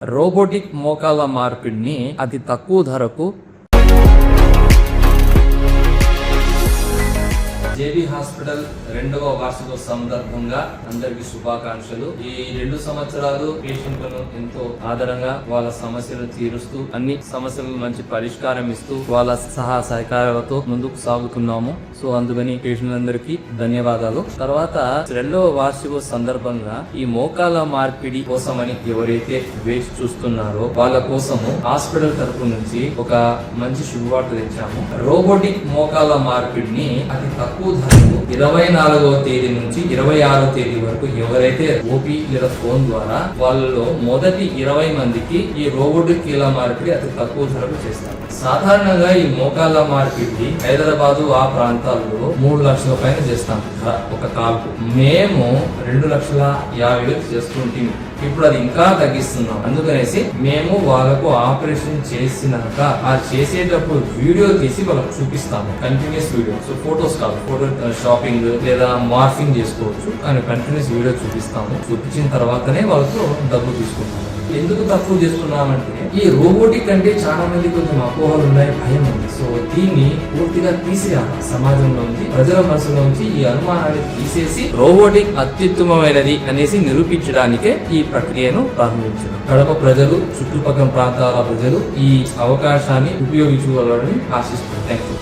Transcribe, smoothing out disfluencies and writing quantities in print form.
Robotic మోకాల మార్పిడిని అతి తక్కువ ధరకు జేబీ హాస్పిటల్ 2వ వార్షిక సందర్భంగా అందరికి శుభాకాంక్షలు. ఈ 2 సంవత్సరాలు పేషెంట్లను ఎంతో ఆదరంగా వాళ్ళ సమస్యలు తీరుస్తూ అన్ని సమస్యలకు మంచి పరిష్కారం ఇస్తూ వాళ్ళ సహకారాలతో ముందుకు సాగుతున్నాము. సో అందుకని పేషెంట్లందరికీ ధన్యవాదాలు. తర్వాత 2వ వార్షిక సందర్భంగా ఈ మోకాల మార్పిడి కోసమని ఎవరైతే వేచి చూస్తున్నారో వాళ్ళ కోసము హాస్పిటల్ తరపు నుంచి ఒక మంచి శుభవార్త తెచ్చాము. రోబోటిక్ మోకాల మార్పిడిని అతి తక్కువ 24వ తేదీ నుంచి 26వ తేదీ వరకు ఎవరైతే ఓపీ లేదా ఫోన్ ద్వారా వాళ్ళలో మొదటి 20 మందికి ఈ రోబోటిక్ కీళ్ళ మార్పిడి అతి తక్కువ ధరకు చేస్తారు. సాధారణంగా ఈ మోకాళ్ళ మార్పిడి హైదరాబాదు ఆ ప్రాంతాల్లో 3 లక్షల పైన చేస్తాం ఒక కాల్కు. మేము 2,50,000 చేసుకుంటాం. ఇప్పుడు అది ఇంకా తగ్గిస్తున్నాం. అందుకనేసి మేము వాళ్ళకు ఆపరేషన్ చేసినాక ఆ చేసేటప్పుడు వీడియో తీసి వాళ్ళకు చూపిస్తాము. కంటిన్యూస్ వీడియో, సో ఫోటోస్ కాదు, ఫోటో షాపింగ్ లేదా మార్ఫింగ్ చేసుకోవచ్చు, కానీ కంటిన్యూస్ వీడియో చూపిస్తాము. చూపించిన తర్వాతనే వాళ్ళతో డబ్బు తీసుకుంటాము. ఎందుకు తక్కువ చేస్తున్నామంటే ఈ రోబోటిక్ అంటే చాలా మంది కొంచెం అపోహలు ఉన్నాయి, భయం ఉంది. సో దీన్ని పూర్తిగా తీసేయాలి. సమాజంలో నుంచి, ప్రజల మనసులో నుంచి ఈ అనుమానాన్ని తీసేసి రోబోటిక్ అత్యుత్తమమైనది అనేసి నిరూపించడానికే ఈ ప్రక్రియను ప్రారంభించారు. కడప ప్రజలు, చుట్టుపక్కల ప్రాంతాల ప్రజలు ఈ అవకాశాన్ని ఉపయోగించుకోవాలని ఆశిస్తున్నారు. Thank you.